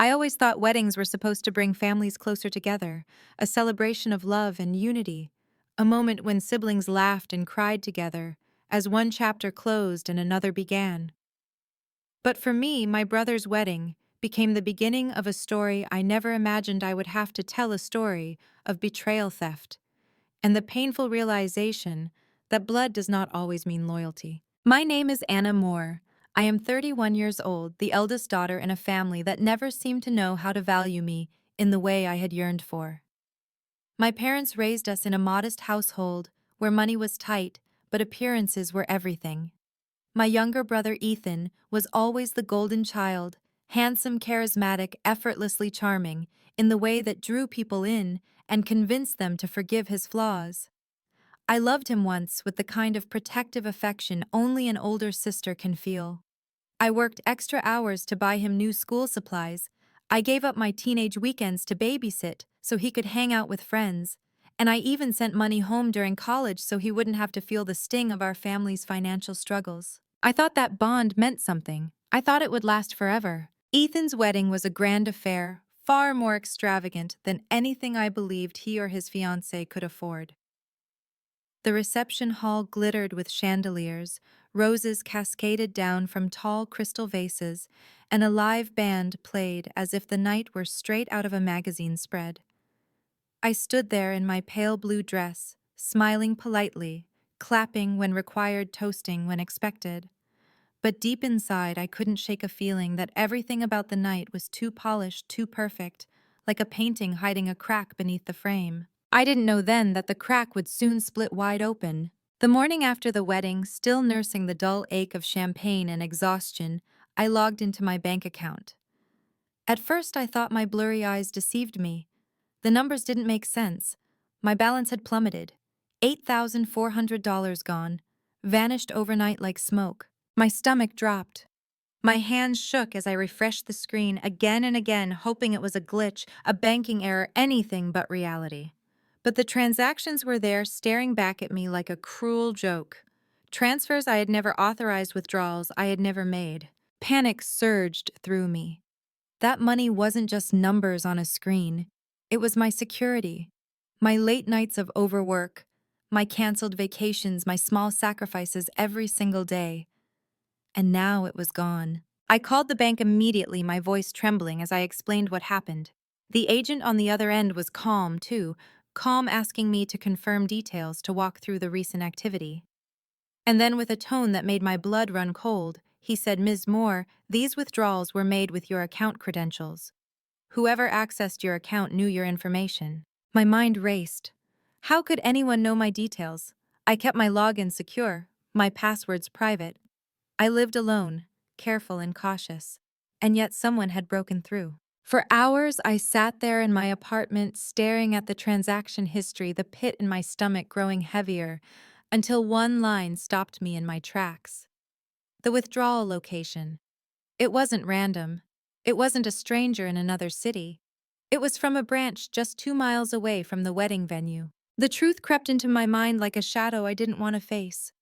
I always thought weddings were supposed to bring families closer together, a celebration of love and unity, a moment when siblings laughed and cried together, as one chapter closed and another began. But for me, my brother's wedding became the beginning of a story I never imagined I would have to tell, a story of betrayal, theft, and the painful realization that blood does not always mean loyalty. My name is Anna Moore. I am 31 years old, the eldest daughter in a family that never seemed to know how to value me in the way I had yearned for. My parents raised us in a modest household where money was tight, but appearances were everything. My younger brother Ethan was always the golden child, handsome, charismatic, effortlessly charming, in the way that drew people in and convinced them to forgive his flaws. I loved him once with the kind of protective affection only an older sister can feel. I worked extra hours to buy him new school supplies. I gave up my teenage weekends to babysit so he could hang out with friends. And I even sent money home during college so he wouldn't have to feel the sting of our family's financial struggles. I thought that bond meant something. I thought it would last forever. Ethan's wedding was a grand affair, far more extravagant than anything I believed he or his fiancée could afford. The reception hall glittered with chandeliers, roses cascaded down from tall crystal vases, and a live band played as if the night were straight out of a magazine spread. I stood there in my pale blue dress, smiling politely, clapping when required, toasting when expected. But deep inside, I couldn't shake a feeling that everything about the night was too polished, too perfect, like a painting hiding a crack beneath the frame. I didn't know then that the crack would soon split wide open. The morning after the wedding, still nursing the dull ache of champagne and exhaustion, I logged into my bank account. At first, I thought my blurry eyes deceived me. The numbers didn't make sense. My balance had plummeted. $8,400 gone, vanished overnight like smoke. My stomach dropped. My hands shook as I refreshed the screen again and again, hoping it was a glitch, a banking error, anything but reality. But the transactions were there, staring back at me like a cruel joke. Transfers I had never authorized, withdrawals I had never made. Panic surged through me. That money wasn't just numbers on a screen. It was my security. My late nights of overwork, my canceled vacations, my small sacrifices every single day. And now it was gone. I called the bank immediately, my voice trembling as I explained what happened. The agent on the other end was calm, too, calm, asking me to confirm details, to walk through the recent activity. And then, with a tone that made my blood run cold, he said, "Ms. Moore, these withdrawals were made with your account credentials. Whoever accessed your account knew your information." My mind raced. How could anyone know my details? I kept my login secure, my passwords private. I lived alone, careful and cautious, and yet someone had broken through. For hours, I sat there in my apartment, staring at the transaction history, the pit in my stomach growing heavier, until one line stopped me in my tracks. The withdrawal location. It wasn't random. It wasn't a stranger in another city. It was from a branch just 2 miles away from the wedding venue. The truth crept into my mind like a shadow I didn't want to face.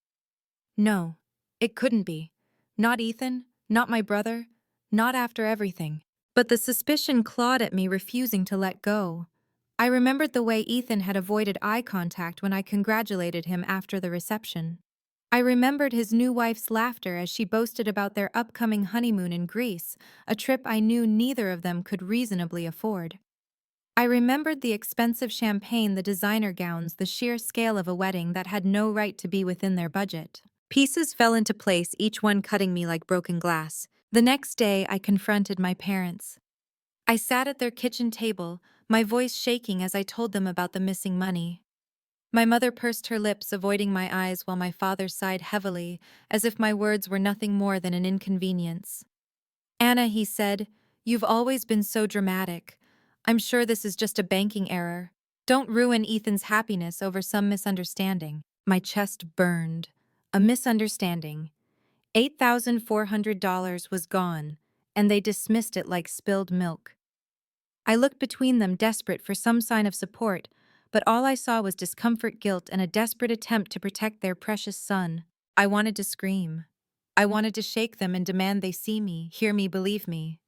No, it couldn't be. Not Ethan, not my brother, not after everything. But the suspicion clawed at me, refusing to let go. I remembered the way Ethan had avoided eye contact when I congratulated him after the reception. I remembered his new wife's laughter as she boasted about their upcoming honeymoon in Greece, a trip I knew neither of them could reasonably afford. I remembered the expensive champagne, the designer gowns, the sheer scale of a wedding that had no right to be within their budget. Pieces fell into place, each one cutting me like broken glass. The next day, I confronted my parents. I sat at their kitchen table, my voice shaking as I told them about the missing money. My mother pursed her lips, avoiding my eyes, while my father sighed heavily, as if my words were nothing more than an inconvenience. "Anna," he said, "you've always been so dramatic. I'm sure this is just a banking error. Don't ruin Ethan's happiness over some misunderstanding." My chest burned. A misunderstanding. $8,400 was gone, and they dismissed it like spilled milk. I looked between them, desperate for some sign of support, but all I saw was discomfort, guilt, and a desperate attempt to protect their precious son. I wanted to scream. I wanted to shake them and demand they see me, hear me, believe me.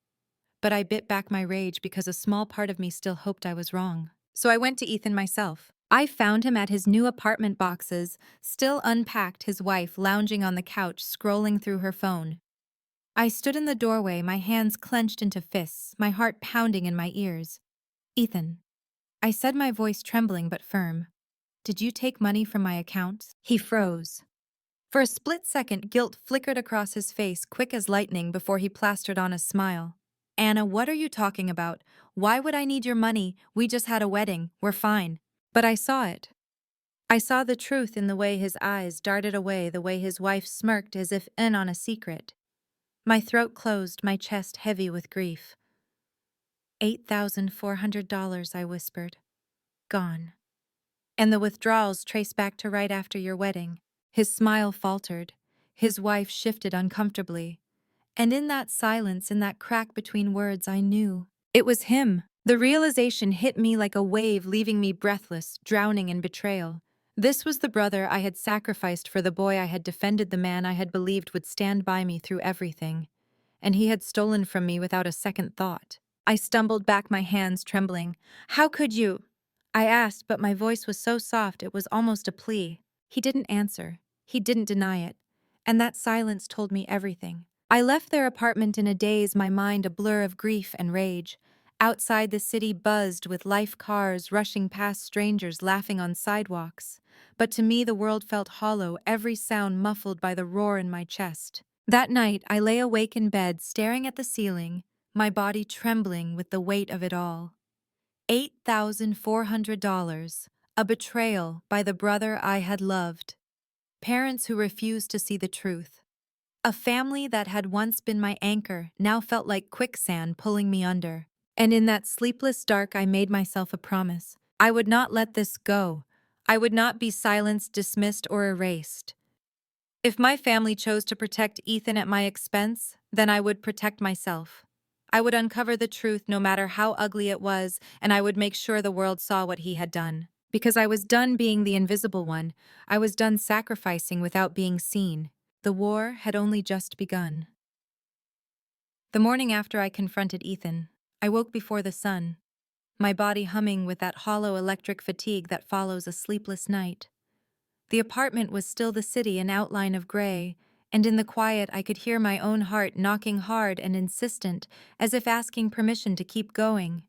but I bit back my rage because a small part of me still hoped I was wrong. So I went to Ethan myself. I found him at his new apartment boxes, still unpacked, his wife lounging on the couch, scrolling through her phone. I stood in the doorway, my hands clenched into fists, my heart pounding in my ears. "Ethan," I said, my voice trembling but firm. "Did you take money from my account?" He froze. For a split second, guilt flickered across his face, quick as lightning, before he plastered on a smile. "Anna, what are you talking about? Why would I need your money? We just had a wedding. We're fine." But I saw it. I saw the truth in the way his eyes darted away, the way his wife smirked as if in on a secret. My throat closed, my chest heavy with grief. $8,400, I whispered. "Gone. And the withdrawals trace back to right after your wedding." His smile faltered. His wife shifted uncomfortably. And in that silence, in that crack between words, I knew. It was him. The realization hit me like a wave, leaving me breathless, drowning in betrayal. This was the brother I had sacrificed for the boy I had defended, the man I had believed would stand by me through everything. And he had stolen from me without a second thought. I stumbled back, my hands trembling. "How could you?" I asked, but my voice was so soft it was almost a plea. He didn't answer. He didn't deny it. And that silence told me everything. I left their apartment in a daze, my mind a blur of grief and rage. Outside, the city buzzed with life, cars rushing past, strangers laughing on sidewalks. But to me, the world felt hollow, every sound muffled by the roar in my chest. That night, I lay awake in bed, staring at the ceiling, my body trembling with the weight of it all. $8,400, a betrayal by the brother I had loved. Parents who refused to see the truth. A family that had once been my anchor now felt like quicksand pulling me under. And in that sleepless dark, I made myself a promise. I would not let this go. I would not be silenced, dismissed, or erased. If my family chose to protect Ethan at my expense, then I would protect myself. I would uncover the truth no matter how ugly it was, and I would make sure the world saw what he had done. Because I was done being the invisible one. I was done sacrificing without being seen. The war had only just begun. The morning after I confronted Ethan, I woke before the sun, my body humming with that hollow electric fatigue that follows a sleepless night. The apartment was still the city, an outline of gray, and in the quiet I could hear my own heart knocking hard and insistent, as if asking permission to keep going.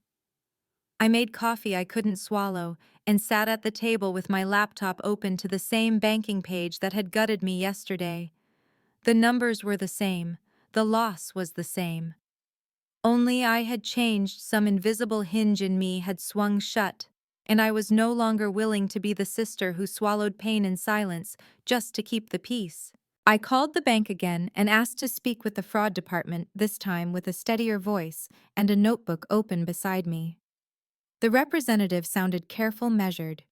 I made coffee I couldn't swallow and sat at the table with my laptop open to the same banking page that had gutted me yesterday. The numbers were the same, the loss was the same. Only I had changed, some invisible hinge in me had swung shut, and I was no longer willing to be the sister who swallowed pain in silence just to keep the peace. I called the bank again and asked to speak with the fraud department, this time with a steadier voice and a notebook open beside me. The representative sounded careful, measured.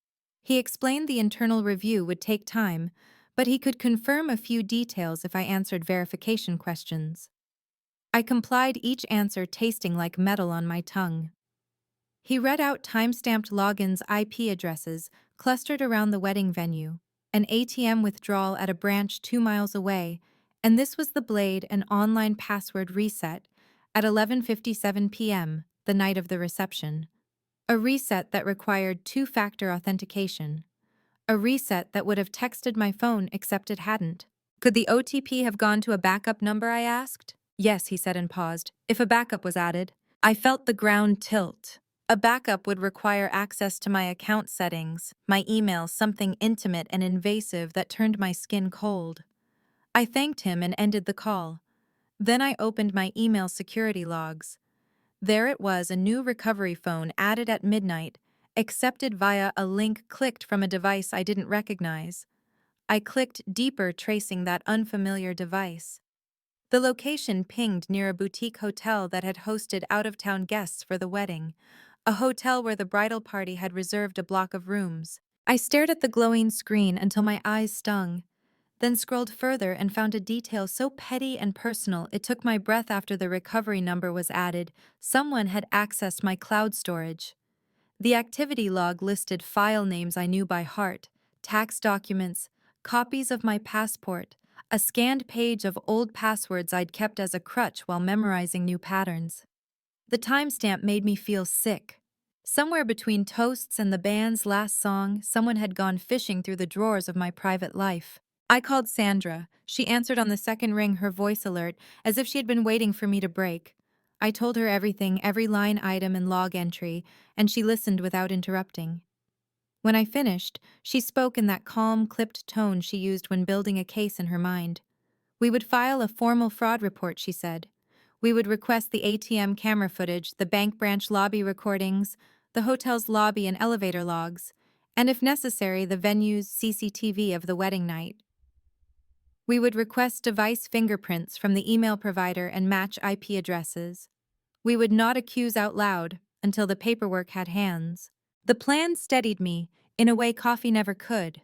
He explained the internal review would take time, but he could confirm a few details if I answered verification questions. I complied, each answer tasting like metal on my tongue. He read out time-stamped logins, IP addresses clustered around the wedding venue, an ATM withdrawal at a branch 2 miles away, and this was the blade, an online password reset at 11:57 p.m., the night of the reception. A reset that required two-factor authentication. A reset that would have texted my phone except it hadn't. Could the OTP have gone to a backup number, I asked? Yes, he said and paused. If a backup was added. I felt the ground tilt. A backup would require access to my account settings, my email, something intimate and invasive that turned my skin cold. I thanked him and ended the call. Then I opened my email security logs. There it was, a new recovery phone added at midnight, accepted via a link clicked from a device I didn't recognize. I clicked deeper, tracing that unfamiliar device. The location pinged near a boutique hotel that had hosted out-of-town guests for the wedding, a hotel where the bridal party had reserved a block of rooms. I stared at the glowing screen until my eyes stung, then scrolled further and found a detail so petty and personal it took my breath after the recovery number was added. Someone had accessed my cloud storage. The activity log listed file names I knew by heart, tax documents, copies of my passport, a scanned page of old passwords I'd kept as a crutch while memorizing new patterns. The timestamp made me feel sick. Somewhere between toasts and the band's last song, someone had gone fishing through the drawers of my private life. I called Sandra. She answered on the second ring, her voice alert, as if she had been waiting for me to break. I told her everything, every line item and log entry, and she listened without interrupting. When I finished, she spoke in that calm, clipped tone she used when building a case in her mind. We would file a formal fraud report, she said. We would request the ATM camera footage, the bank branch lobby recordings, the hotel's lobby and elevator logs, and if necessary, the venue's CCTV of the wedding night. We would request device fingerprints from the email provider and match IP addresses. We would not accuse out loud until the paperwork had hands. The plan steadied me in a way coffee never could.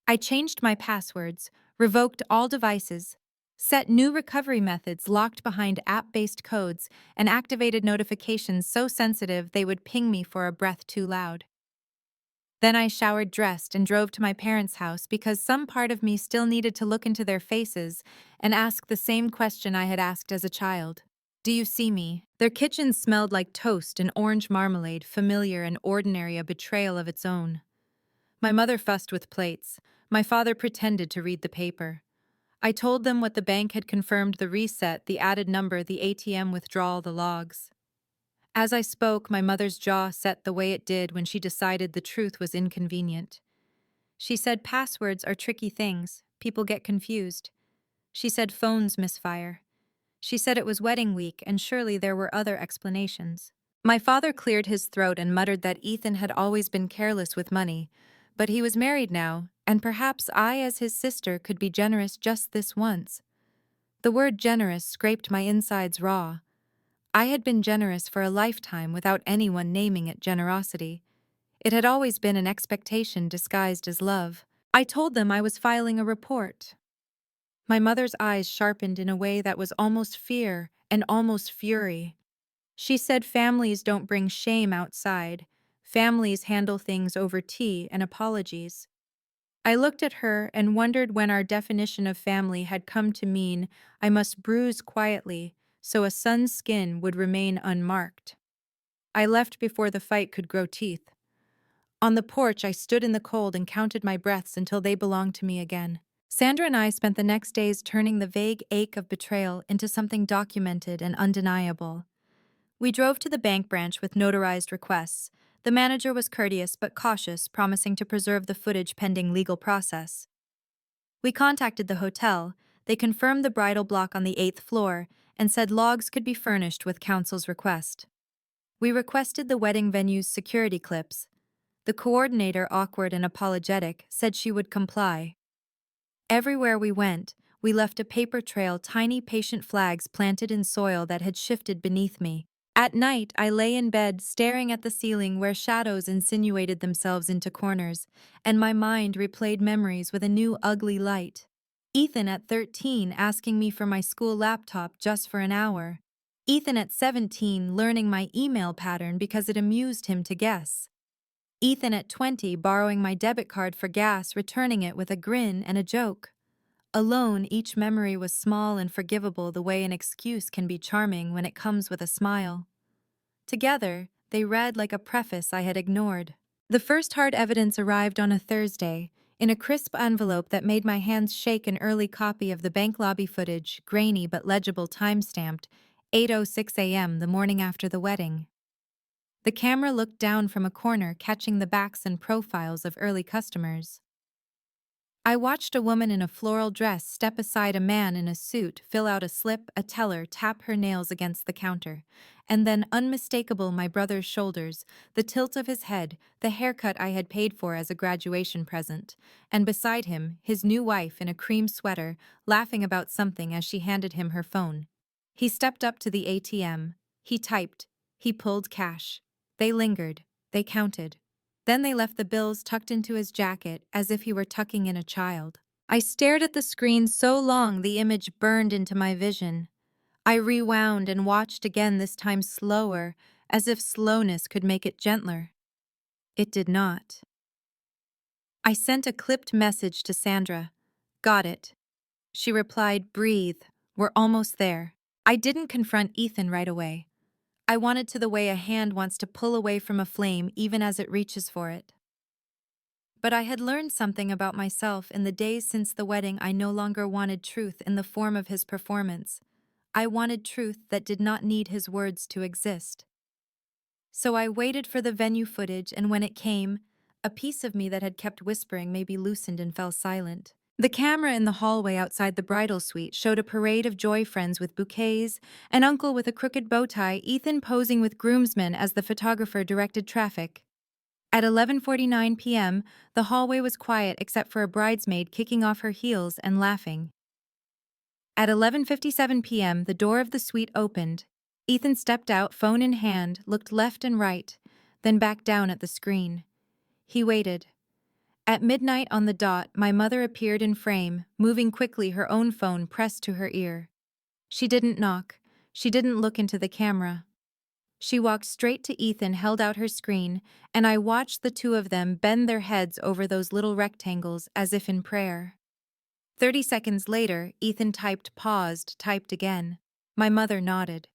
I changed my passwords, revoked all devices, set new recovery methods locked behind app-based codes, and activated notifications so sensitive they would ping me for a breath too loud. Then I showered, dressed, and drove to my parents' house because some part of me still needed to look into their faces and ask the same question I had asked as a child. Do you see me? Their kitchen smelled like toast and orange marmalade, familiar and ordinary, a betrayal of its own. My mother fussed with plates. My father pretended to read the paper. I told them what the bank had confirmed, the reset, the added number, the ATM withdrawal, the logs. As I spoke, my mother's jaw set the way it did when she decided the truth was inconvenient. She said passwords are tricky things. People get confused. She said phones misfire. She said it was wedding week and surely there were other explanations. My father cleared his throat and muttered that Ethan had always been careless with money, but he was married now, and perhaps I, as his sister, could be generous just this once. The word generous scraped my insides raw. I had been generous for a lifetime without anyone naming it generosity. It had always been an expectation disguised as love. I told them I was filing a report. My mother's eyes sharpened in a way that was almost fear and almost fury. She said families don't bring shame outside. Families handle things over tea and apologies. I looked at her and wondered when our definition of family had come to mean I must bruise quietly so a son's skin would remain unmarked. I left before the fight could grow teeth. On the porch, I stood in the cold and counted my breaths until they belonged to me again. Sandra and I spent the next days turning the vague ache of betrayal into something documented and undeniable. We drove to the bank branch with notarized requests. The manager was courteous but cautious, promising to preserve the footage pending legal process. We contacted the hotel. They confirmed the bridal block on the 8th floor and said logs could be furnished with counsel's request. We requested the wedding venue's security clips. The coordinator, awkward and apologetic, said she would comply. Everywhere we went, we left a paper trail, tiny patient flags planted in soil that had shifted beneath me. At night, I lay in bed staring at the ceiling where shadows insinuated themselves into corners, and my mind replayed memories with a new ugly light. Ethan at 13 asking me for my school laptop just for an hour. Ethan at 17 learning my email pattern because it amused him to guess. Ethan at 20 borrowing my debit card for gas, returning it with a grin and a joke. Alone, each memory was small and forgivable the way an excuse can be charming when it comes with a smile. Together, they read like a preface I had ignored. The first hard evidence arrived on a Thursday, in a crisp envelope that made my hands shake, an early copy of the bank lobby footage, grainy but legible, time-stamped, 8:06 a.m. the morning after the wedding. The camera looked down from a corner, catching the backs and profiles of early customers. I watched a woman in a floral dress step beside a man in a suit, fill out a slip, a teller tap her nails against the counter, and then, unmistakable, my brother's shoulders, the tilt of his head, the haircut I had paid for as a graduation present, and beside him, his new wife in a cream sweater, laughing about something as she handed him her phone. He stepped up to the ATM. He typed. He pulled cash. They lingered. They counted. Then they left the bills tucked into his jacket as if he were tucking in a child. I stared at the screen so long the image burned into my vision. I rewound and watched again, this time slower, as if slowness could make it gentler. It did not. I sent a clipped message to Sandra. Got it. She replied, breathe, we're almost there. I didn't confront Ethan right away. I wanted to the way a hand wants to pull away from a flame even as it reaches for it. But I had learned something about myself in the days since the wedding. I no longer wanted truth in the form of his performance. I wanted truth that did not need his words to exist. So I waited for the venue footage, and when it came, a piece of me that had kept whispering maybe loosened and fell silent. The camera in the hallway outside the bridal suite showed a parade of joy friends with bouquets, an uncle with a crooked bow tie, Ethan posing with groomsmen as the photographer directed traffic. At 11:49 p.m., the hallway was quiet except for a bridesmaid kicking off her heels and laughing. At 11:57 p.m., the door of the suite opened. Ethan stepped out, phone in hand, looked left and right, then back down at the screen. He waited. At midnight on the dot, my mother appeared in frame, moving quickly, her own phone pressed to her ear. She didn't knock. She didn't look into the camera. She walked straight to Ethan, held out her screen, and I watched the two of them bend their heads over those little rectangles as if in prayer. 30 seconds later, Ethan typed, paused, typed again. My mother nodded.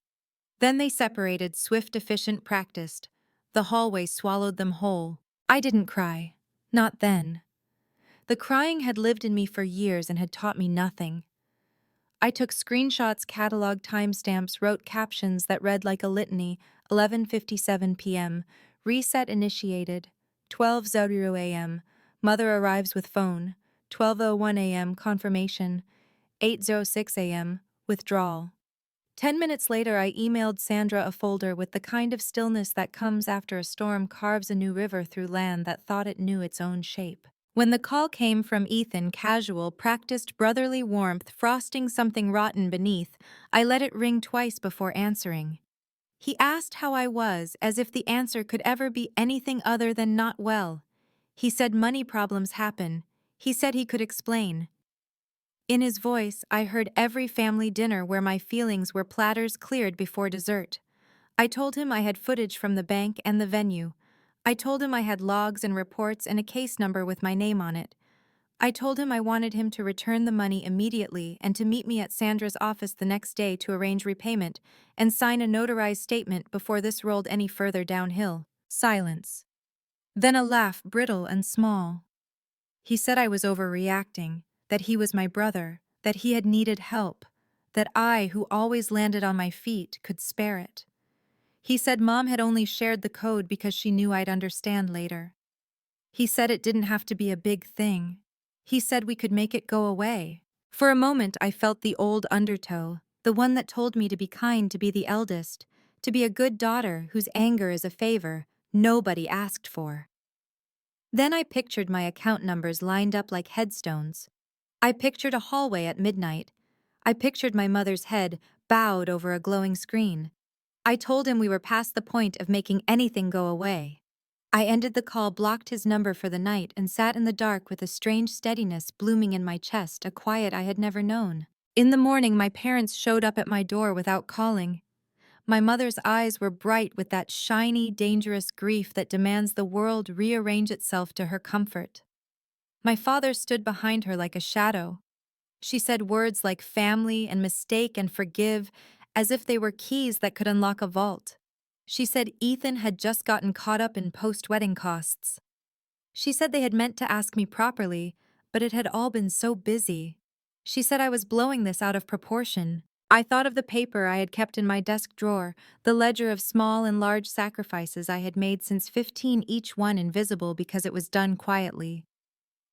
Then they separated, swift, efficient, practiced. The hallway swallowed them whole. I didn't cry. Not then. The crying had lived in me for years and had taught me nothing. I took screenshots, cataloged timestamps, wrote captions that read like a litany. 11:57 p.m. Reset initiated. 12:00 a.m. Mother arrives with phone. 12:01 a.m. Confirmation. 8:06 a.m. Withdrawal. 10 minutes later, I emailed Sandra a folder with the kind of stillness that comes after a storm carves a new river through land that thought it knew its own shape. When the call came from Ethan, casual, practiced brotherly warmth, frosting something rotten beneath, I let it ring twice before answering. He asked how I was, as if the answer could ever be anything other than not well. He said money problems happen. He said he could explain. In his voice, I heard every family dinner where my feelings were platters cleared before dessert. I told him I had footage from the bank and the venue. I told him I had logs and reports and a case number with my name on it. I told him I wanted him to return the money immediately and to meet me at Sandra's office the next day to arrange repayment and sign a notarized statement before this rolled any further downhill. Silence. Then a laugh, brittle and small. He said I was overreacting, that he was my brother, that he had needed help, that I, who always landed on my feet, could spare it. He said Mom had only shared the code because she knew I'd understand later. He said it didn't have to be a big thing. He said we could make it go away. For a moment I felt the old undertow, the one that told me to be kind, to be the eldest, to be a good daughter whose anger is a favor nobody asked for. Then I pictured my account numbers lined up like headstones. I pictured a hallway at midnight. I pictured my mother's head bowed over a glowing screen. I told him we were past the point of making anything go away. I ended the call, blocked his number for the night, and sat in the dark with a strange steadiness blooming in my chest, a quiet I had never known. In the morning, my parents showed up at my door without calling. My mother's eyes were bright with that shiny, dangerous grief that demands the world rearrange itself to her comfort. My father stood behind her like a shadow. She said words like family and mistake and forgive, as if they were keys that could unlock a vault. She said Ethan had just gotten caught up in post-wedding costs. She said they had meant to ask me properly, but it had all been so busy. She said I was blowing this out of proportion. I thought of the paper I had kept in my desk drawer, the ledger of small and large sacrifices I had made since 15, each one invisible because it was done quietly.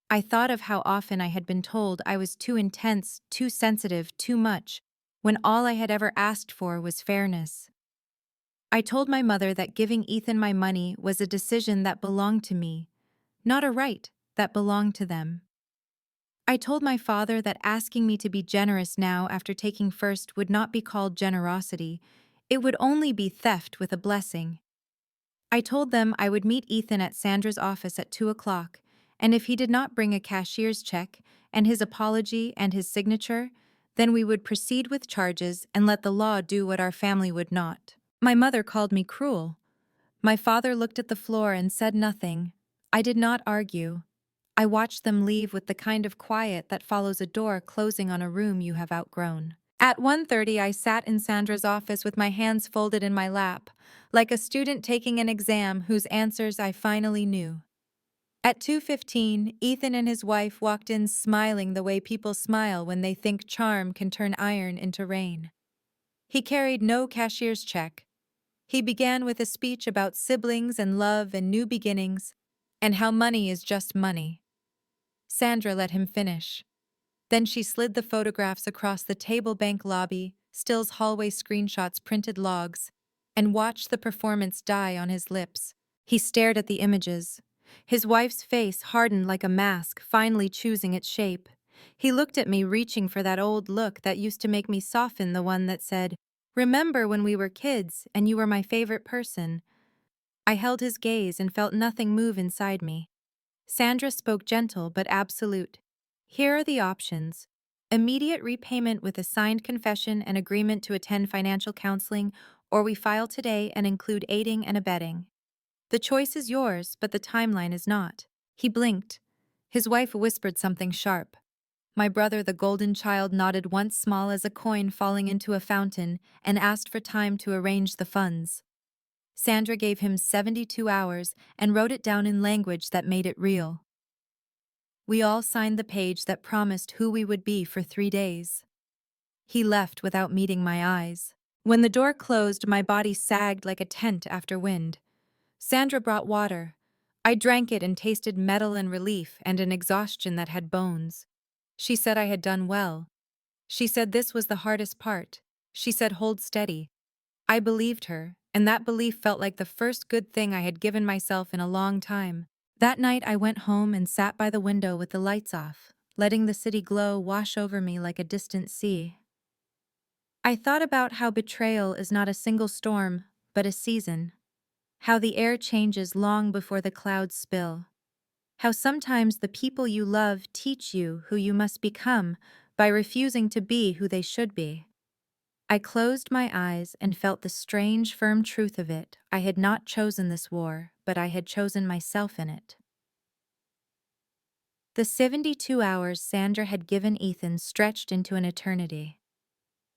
I thought of how often I had been told I was too intense, too sensitive, too much, when all I had ever asked for was fairness. I told my mother that giving Ethan my money was a decision that belonged to me, not a right that belonged to them. I told my father that asking me to be generous now after taking first would not be called generosity, it would only be theft with a blessing. I told them I would meet Ethan at Sandra's office at 2 o'clock, and if he did not bring a cashier's check and his apology and his signature, then we would proceed with charges and let the law do what our family would not. My mother called me cruel. My father looked at the floor and said nothing. I did not argue. I watched them leave with the kind of quiet that follows a door closing on a room you have outgrown. At 1:30, I sat in Sandra's office with my hands folded in my lap, like a student taking an exam whose answers I finally knew. At 2:15, Ethan and his wife walked in smiling the way people smile when they think charm can turn iron into rain. He carried no cashier's check. He began with a speech about siblings and love and new beginnings, and how money is just money. Sandra let him finish. Then she slid the photographs across the table bank lobby, stills hallway screenshots printed logs, and watched the performance die on his lips. He stared at the images. His wife's face hardened like a mask, finally choosing its shape. He looked at me, reaching for that old look that used to make me soften, the one that said, "Remember when we were kids and you were my favorite person?" I held his gaze and felt nothing move inside me. Sandra spoke gentle but absolute. "Here are the options. Immediate repayment with a signed confession and agreement to attend financial counseling, or we file today and include aiding and abetting. The choice is yours, but the timeline is not." He blinked. His wife whispered something sharp. My brother, the golden child, nodded once, small as a coin falling into a fountain, and asked for time to arrange the funds. Sandra gave him 72 hours and wrote it down in language that made it real. We all signed the page that promised who we would be for 3 days. He left without meeting my eyes. When the door closed, my body sagged like a tent after wind. Sandra brought water. I drank it and tasted metal and relief and an exhaustion that had bones. She said I had done well. She said this was the hardest part. She said hold steady. I believed her, and that belief felt like the first good thing I had given myself in a long time. That night I went home and sat by the window with the lights off, letting the city glow wash over me like a distant sea. I thought about how betrayal is not a single storm, but a season. How the air changes long before the clouds spill. How sometimes the people you love teach you who you must become by refusing to be who they should be. I closed my eyes and felt the strange, firm truth of it. I had not chosen this war, but I had chosen myself in it. The 72 hours Sandra had given Ethan stretched into an eternity.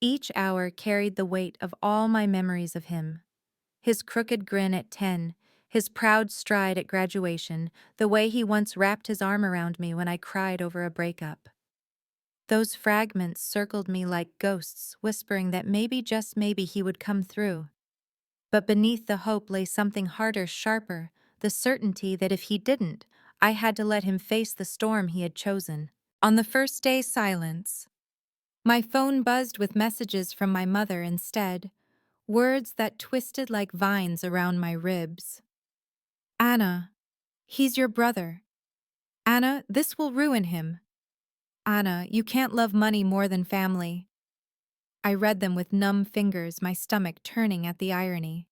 Each hour carried the weight of all my memories of him. His crooked grin at 10, his proud stride at graduation, the way he once wrapped his arm around me when I cried over a breakup. Those fragments circled me like ghosts, whispering that maybe, just maybe, he would come through. But beneath the hope lay something harder, sharper, the certainty that if he didn't, I had to let him face the storm he had chosen. On the first day, silence. My phone buzzed with messages from my mother instead, words that twisted like vines around my ribs. "Anna, he's your brother. Anna, this will ruin him. Anna, you can't love money more than family." I read them with numb fingers, my stomach turning at the irony.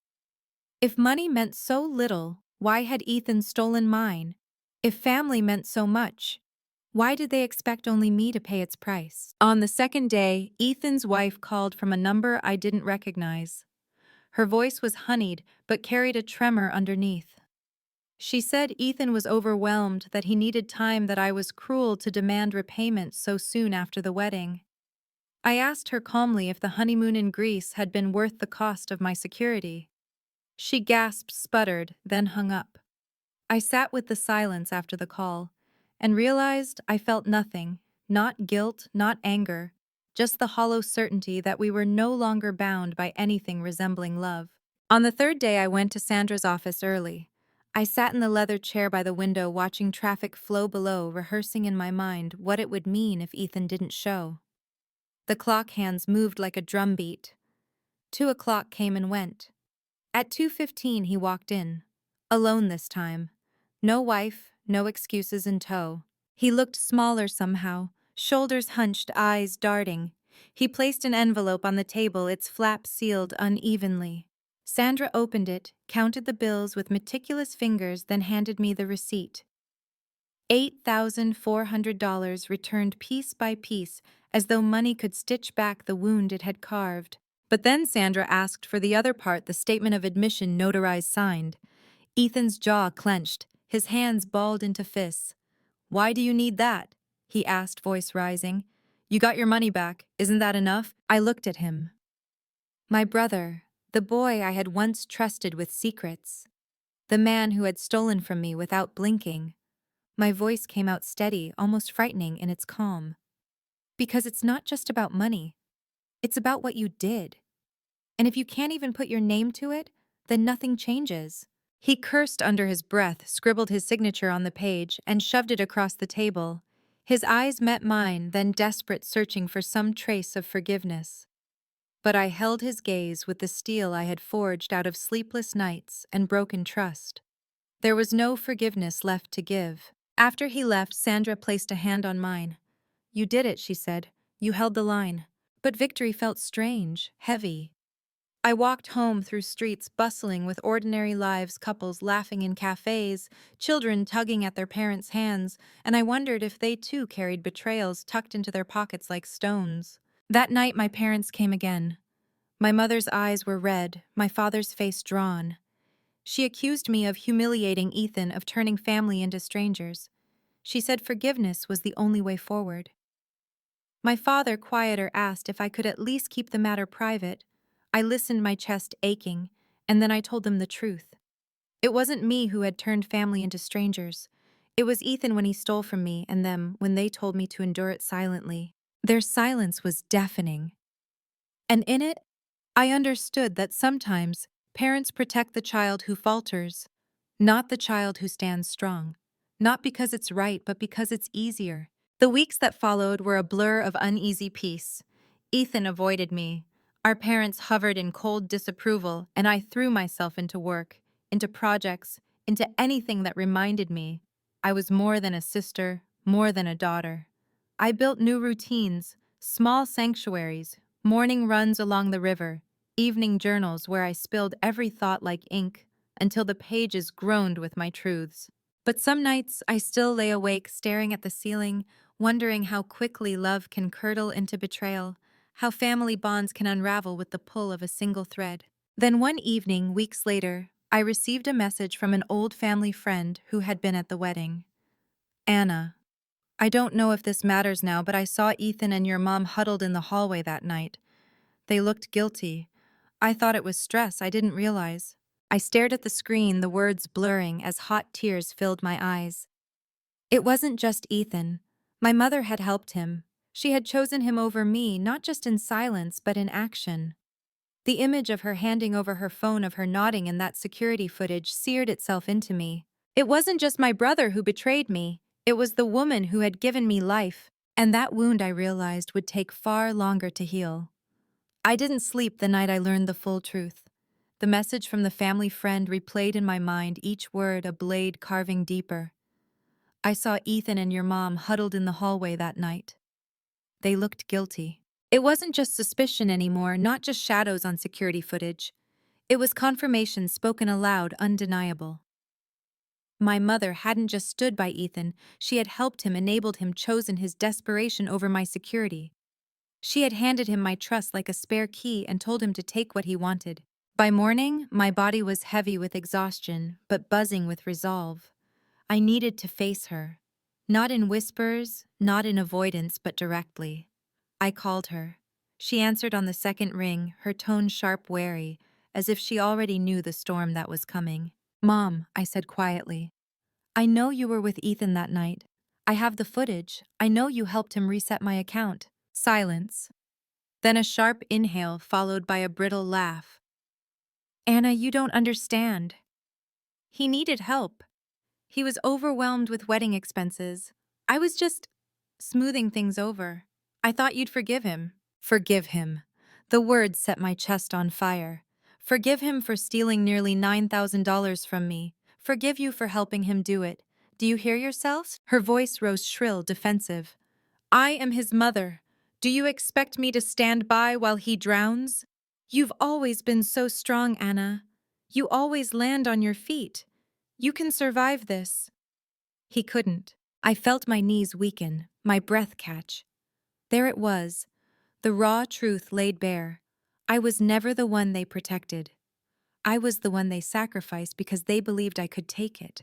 If money meant so little, why had Ethan stolen mine? If family meant so much, why did they expect only me to pay its price? On the second day, Ethan's wife called from a number I didn't recognize. Her voice was honeyed, but carried a tremor underneath. She said Ethan was overwhelmed, that he needed time, that I was cruel to demand repayment so soon after the wedding. I asked her calmly if the honeymoon in Greece had been worth the cost of my security. She gasped, sputtered, then hung up. I sat with the silence after the call, and realized I felt nothing, not guilt, not anger, just the hollow certainty that we were no longer bound by anything resembling love. On the third day, I went to Sandra's office early. I sat in the leather chair by the window, watching traffic flow below, rehearsing in my mind what it would mean if Ethan didn't show. The clock hands moved like a drumbeat. 2 o'clock came and went. At 2:15 he walked in. Alone this time. No wife, no excuses in tow. He looked smaller somehow, shoulders hunched, eyes darting. He placed an envelope on the table, its flap sealed unevenly. Sandra opened it, counted the bills with meticulous fingers, then handed me the receipt. $8,400 returned piece by piece, as though money could stitch back the wound it had carved. But then Sandra asked for the other part, the statement of admission notarized, signed. Ethan's jaw clenched, his hands balled into fists. "Why do you need that?" he asked, voice rising. You got your money back. Isn't that enough? I looked at him. My brother, the boy I had once trusted with secrets, the man who had stolen from me without blinking. My voice came out steady, almost frightening in its calm. Because it's not just about money. It's about what you did. And if you can't even put your name to it, then nothing changes. He cursed under his breath, scribbled his signature on the page, and shoved it across the table. His eyes met mine, then desperate, searching for some trace of forgiveness. But I held his gaze with the steel I had forged out of sleepless nights and broken trust. There was no forgiveness left to give. After he left, Sandra placed a hand on mine. You did it, she said. You held the line. But victory felt strange, heavy. I walked home through streets bustling with ordinary lives, couples laughing in cafes, children tugging at their parents' hands, and I wondered if they too carried betrayals tucked into their pockets like stones. That night my parents came again. My mother's eyes were red, my father's face drawn. She accused me of humiliating Ethan, of turning family into strangers. She said forgiveness was the only way forward. My father, quieter, asked if I could at least keep the matter private. I listened, my chest aching, and then I told them the truth. It wasn't me who had turned family into strangers. It was Ethan when he stole from me, and them when they told me to endure it silently. Their silence was deafening. And in it, I understood that sometimes parents protect the child who falters, not the child who stands strong. Not because it's right, but because it's easier. The weeks that followed were a blur of uneasy peace. Ethan avoided me. Our parents hovered in cold disapproval, and I threw myself into work, into projects, into anything that reminded me I was more than a sister, more than a daughter. I built new routines, small sanctuaries, morning runs along the river, evening journals where I spilled every thought like ink until the pages groaned with my truths. But some nights I still lay awake staring at the ceiling, wondering how quickly love can curdle into betrayal, how family bonds can unravel with the pull of a single thread. Then one evening, weeks later, I received a message from an old family friend who had been at the wedding. Anna, I don't know if this matters now, but I saw Ethan and your mom huddled in the hallway that night. They looked guilty. I thought it was stress, I didn't realize. I stared at the screen, the words blurring as hot tears filled my eyes. It wasn't just Ethan. My mother had helped him. She had chosen him over me, not just in silence, but in action. The image of her handing over her phone, of her nodding in that security footage, seared itself into me. It wasn't just my brother who betrayed me. It was the woman who had given me life, and that wound I realized would take far longer to heal. I didn't sleep the night I learned the full truth. The message from the family friend replayed in my mind, each word a blade carving deeper. I saw Ethan and your mom huddled in the hallway that night. They looked guilty. It wasn't just suspicion anymore, not just shadows on security footage. It was confirmation spoken aloud, undeniable. My mother hadn't just stood by Ethan, she had helped him, enabled him, chosen his desperation over my security. She had handed him my trust like a spare key and told him to take what he wanted. By morning, my body was heavy with exhaustion, but buzzing with resolve. I needed to face her. Not in whispers, not in avoidance, but directly. I called her. She answered on the second ring, her tone sharp, wary, as if she already knew the storm that was coming. Mom, I said quietly. I know you were with Ethan that night. I have the footage. I know you helped him reset my account. Silence. Then a sharp inhale followed by a brittle laugh. Anna, you don't understand. He needed help. He was overwhelmed with wedding expenses. I was just smoothing things over. I thought you'd forgive him. Forgive him. The words set my chest on fire. Forgive him for stealing nearly $9,000 from me. Forgive you for helping him do it. Do you hear yourself? Her voice rose shrill, defensive. I am his mother. Do you expect me to stand by while he drowns? You've always been so strong, Anna. You always land on your feet. You can survive this. He couldn't. I felt my knees weaken, my breath catch. There it was, the raw truth laid bare. I was never the one they protected. I was the one they sacrificed because they believed I could take it.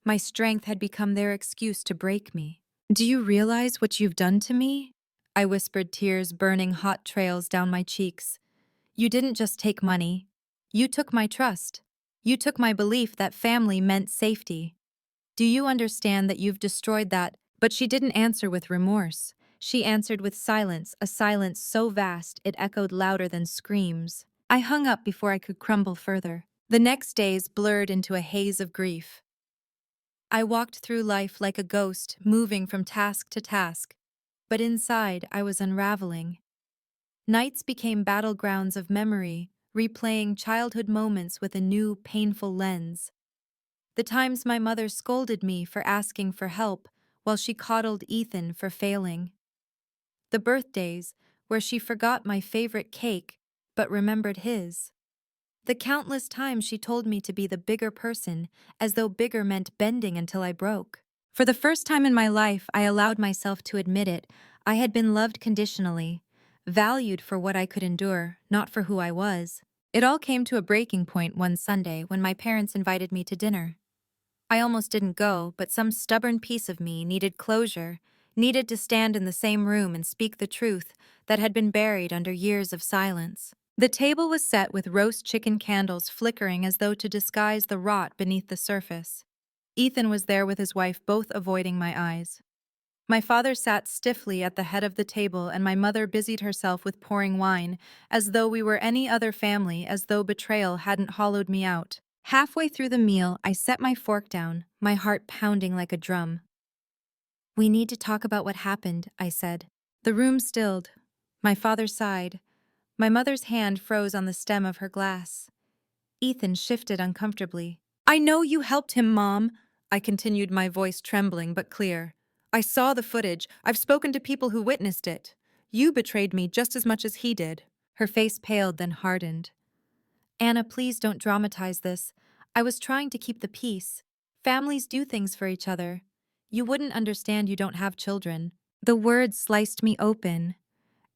My strength had become their excuse to break me. Do you realize what you've done to me? I whispered, tears burning hot trails down my cheeks. You didn't just take money. You took my trust. You took my belief that family meant safety. Do you understand that you've destroyed that? But she didn't answer with remorse. She answered with silence, a silence so vast it echoed louder than screams. I hung up before I could crumble further. The next days blurred into a haze of grief. I walked through life like a ghost, moving from task to task. But inside, I was unraveling. Nights became battlegrounds of memory, replaying childhood moments with a new, painful lens. The times my mother scolded me for asking for help, while she coddled Ethan for failing. The birthdays, where she forgot my favorite cake, but remembered his. The countless times she told me to be the bigger person, as though bigger meant bending until I broke. For the first time in my life, I allowed myself to admit it. I had been loved conditionally, valued for what I could endure, not for who I was. It all came to a breaking point one Sunday when my parents invited me to dinner. I almost didn't go, but some stubborn piece of me needed closure, needed to stand in the same room and speak the truth that had been buried under years of silence. The table was set with roast chicken candles flickering as though to disguise the rot beneath the surface. Ethan was there with his wife, both avoiding my eyes. My father sat stiffly at the head of the table, and my mother busied herself with pouring wine, as though we were any other family, as though betrayal hadn't hollowed me out. Halfway through the meal, I set my fork down, my heart pounding like a drum. "We need to talk about what happened," I said. The room stilled. My father sighed. My mother's hand froze on the stem of her glass. Ethan shifted uncomfortably. "I know you helped him, Mom," I continued, my voice trembling but clear. "I saw the footage. I've spoken to people who witnessed it. You betrayed me just as much as he did." Her face paled, then hardened. "Anna, please don't dramatize this. I was trying to keep the peace. Families do things for each other. You wouldn't understand, you don't have children." The words sliced me open,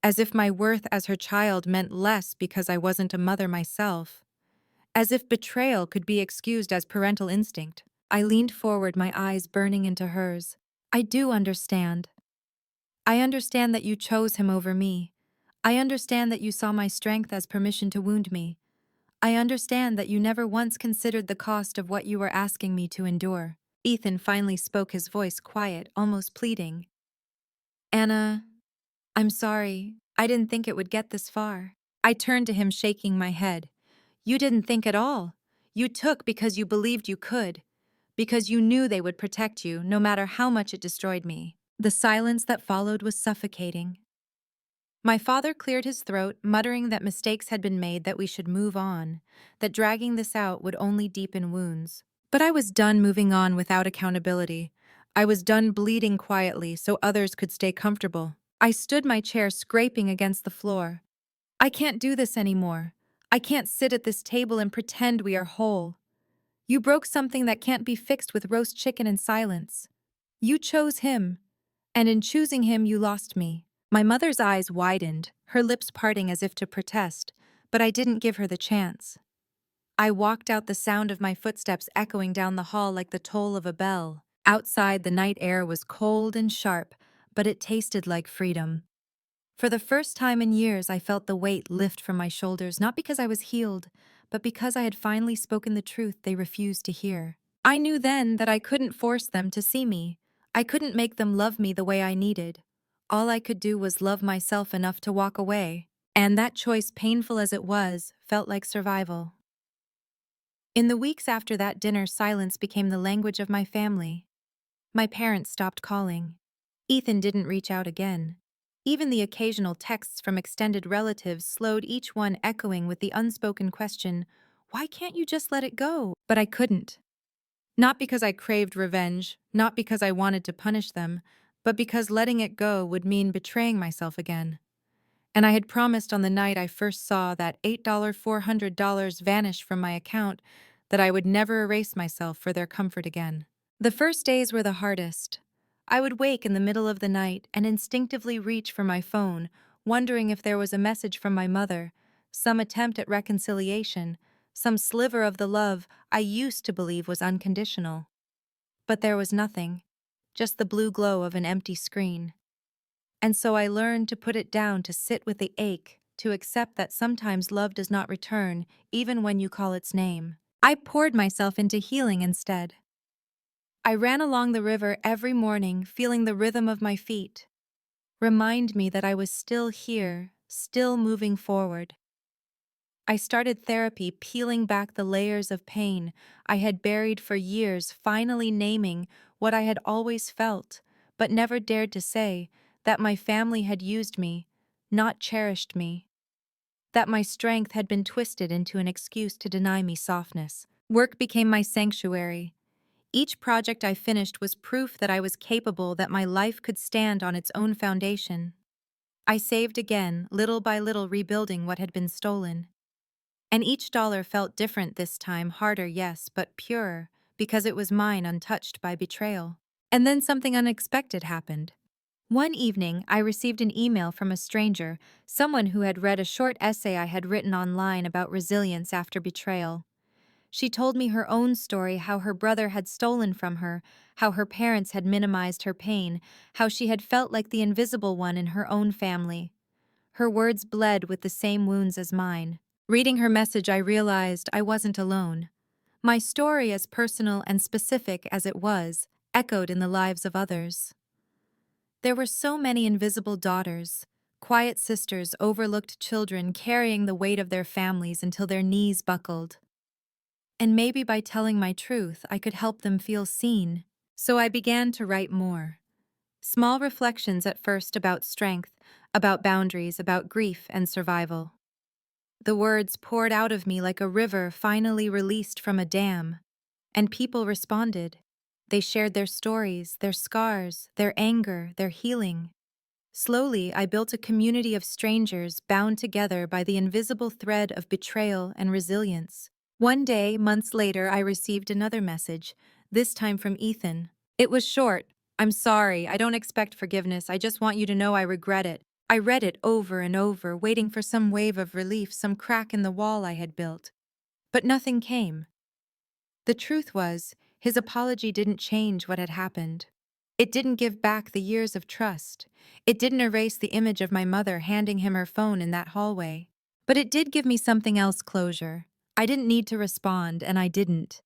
as if my worth as her child meant less because I wasn't a mother myself. As if betrayal could be excused as parental instinct. I leaned forward, my eyes burning into hers. "I do understand. I understand that you chose him over me. I understand that you saw my strength as permission to wound me. I understand that you never once considered the cost of what you were asking me to endure." Ethan finally spoke, his voice quiet, almost pleading. "Anna, I'm sorry. I didn't think it would get this far." I turned to him, shaking my head. "You didn't think at all. You took because you believed you could, because you knew they would protect you, no matter how much it destroyed me." The silence that followed was suffocating. My father cleared his throat, muttering that mistakes had been made, that we should move on, that dragging this out would only deepen wounds. But I was done moving on without accountability. I was done bleeding quietly so others could stay comfortable. I stood my chair, scraping against the floor. "I can't do this anymore. I can't sit at this table and pretend we are whole. You broke something that can't be fixed with roast chicken and silence. You chose him, and in choosing him you lost me." My mother's eyes widened, her lips parting as if to protest, but I didn't give her the chance. I walked out, the sound of my footsteps echoing down the hall like the toll of a bell. Outside, the night air was cold and sharp, but it tasted like freedom. For the first time in years, I felt the weight lift from my shoulders, not because I was healed, but because I had finally spoken the truth they refused to hear. I knew then that I couldn't force them to see me. I couldn't make them love me the way I needed. All I could do was love myself enough to walk away. And that choice, painful as it was, felt like survival. In the weeks after that dinner, silence became the language of my family. My parents stopped calling. Ethan didn't reach out again. Even the occasional texts from extended relatives slowed, each one echoing with the unspoken question, "Why can't you just let it go?" But I couldn't. Not because I craved revenge, not because I wanted to punish them, but because letting it go would mean betraying myself again. And I had promised on the night I first saw that $400 vanish from my account that I would never erase myself for their comfort again. The first days were the hardest. I would wake in the middle of the night and instinctively reach for my phone, wondering if there was a message from my mother, some attempt at reconciliation, some sliver of the love I used to believe was unconditional. But there was nothing, just the blue glow of an empty screen. And so I learned to put it down, to sit with the ache, to accept that sometimes love does not return, even when you call its name. I poured myself into healing instead. I ran along the river every morning, feeling the rhythm of my feet. Remind me that I was still here, still moving forward. I started therapy, peeling back the layers of pain I had buried for years, finally naming what I had always felt, but never dared to say, that my family had used me, not cherished me, that my strength had been twisted into an excuse to deny me softness. Work became my sanctuary. Each project I finished was proof that I was capable, that my life could stand on its own foundation. I saved again, little by little rebuilding what had been stolen. And each dollar felt different this time, harder, yes, but purer, because it was mine, untouched by betrayal. And then something unexpected happened. One evening, I received an email from a stranger, someone who had read a short essay I had written online about resilience after betrayal. She told me her own story, how her brother had stolen from her, how her parents had minimized her pain, how she had felt like the invisible one in her own family. Her words bled with the same wounds as mine. Reading her message, I realized I wasn't alone. My story, as personal and specific as it was, echoed in the lives of others. There were so many invisible daughters, quiet sisters, overlooked children carrying the weight of their families until their knees buckled. And maybe by telling my truth, I could help them feel seen. So I began to write more. Small reflections at first about strength, about boundaries, about grief and survival. The words poured out of me like a river finally released from a dam. And people responded. They shared their stories, their scars, their anger, their healing. Slowly, I built a community of strangers bound together by the invisible thread of betrayal and resilience. One day, months later, I received another message, this time from Ethan. It was short. "I'm sorry, I don't expect forgiveness, I just want you to know I regret it." I read it over and over, waiting for some wave of relief, some crack in the wall I had built. But nothing came. The truth was, his apology didn't change what had happened. It didn't give back the years of trust. It didn't erase the image of my mother handing him her phone in that hallway. But it did give me something else: closure. I didn't need to respond, and I didn't.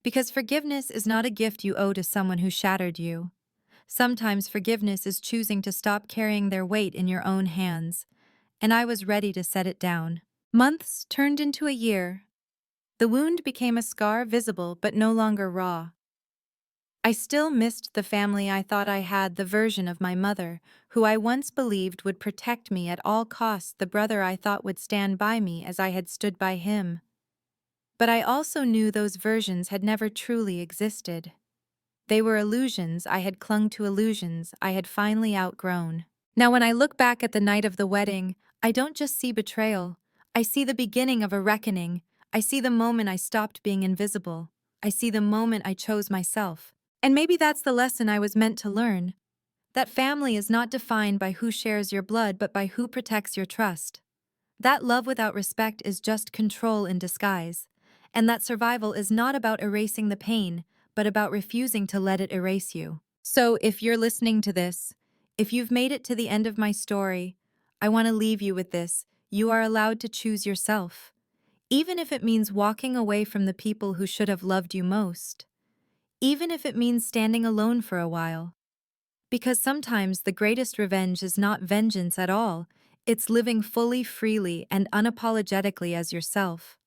Because forgiveness is not a gift you owe to someone who shattered you. Sometimes forgiveness is choosing to stop carrying their weight in your own hands. And I was ready to set it down. Months turned into a year. The wound became a scar, visible but no longer raw. I still missed the family I thought I had, the version of my mother, who I once believed would protect me at all costs, the brother I thought would stand by me as I had stood by him. But I also knew those versions had never truly existed. They were illusions. I had clung to illusions I had finally outgrown. Now, when I look back at the night of the wedding, I don't just see betrayal. I see the beginning of a reckoning. I see the moment I stopped being invisible. I see the moment I chose myself. And maybe that's the lesson I was meant to learn. That family is not defined by who shares your blood, but by who protects your trust. That love without respect is just control in disguise. And that survival is not about erasing the pain, but about refusing to let it erase you. So, if you're listening to this, if you've made it to the end of my story, I want to leave you with this: you are allowed to choose yourself. Even if it means walking away from the people who should have loved you most. Even if it means standing alone for a while. Because sometimes the greatest revenge is not vengeance at all, it's living fully, freely, and unapologetically as yourself.